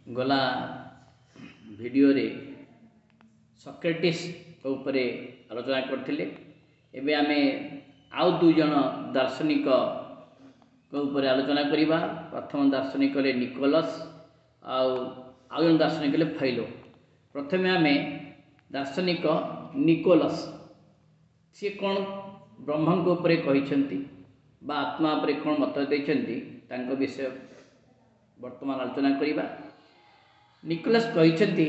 गला वीडियो रे सॉक्रेटिस उपरे आलोचना करथिले। एबे आमे आउ दु जन दार्शनिक उपरे आलोचना करिबा। प्रथम दार्शनिक ले निकोलस आउ जन दार्शनिक ले फाइलो। प्रथमे आमे दार्शनिक निकोलस सी कौन ब्रह्म को उपरे कहिसेंती बा आत्मा उपरे कौन मत देइसेंती तांको विषय वर्तमान आलोचना करिबा। निकोलस कहिसेंती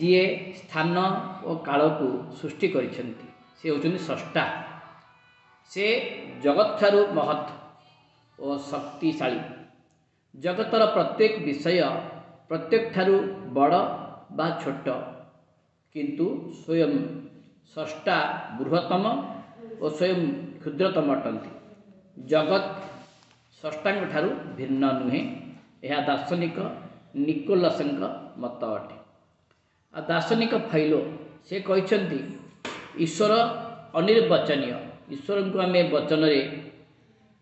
जे स्थान और काल को सृष्टि करिसेंती से होचंती स्रष्टा। से जगत ठारू महत और शक्तिशाली। जगतर प्रत्येक विषय प्रत्येक ठारू बड़ बा छोट किंतु स्वयं स्रष्टा बृहत्तम और स्वयं क्षुद्रतम अटंती। जगत स्रष्टा ठारू भिन्न नुहे। यह दार्शनिक निकोलसंक मत अटे। आ दार्शनिक फाइलो से कहते ईश्वर अनिर्वचनीय। ईश्वर को आम वचन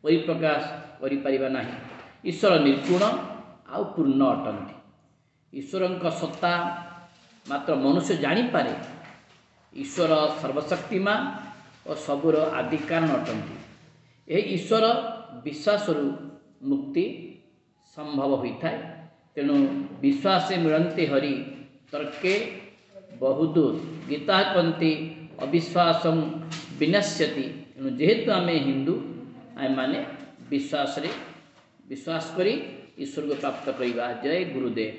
परिप्रकाश करिपारिबा नाही। ईश्वर निर्गुण आउ पूर्ण अटंती। ईश्वर सत्ता मात्र मनुष्य जानीपारे। ईश्वर सर्वशक्तिमान और सबुर आदि कारण अटंती। यह ईश्वर विश्वास मुक्ति संभव होता है। तेणु विश्वास मिलते हरि तर्के बहुदूर। गीता कहती अविश्वास विनश्यति। तेणु जेहेतु आम हिंदू आम माने विश्वास करी ईश्वर को प्राप्त करवा। जय गुरुदेव।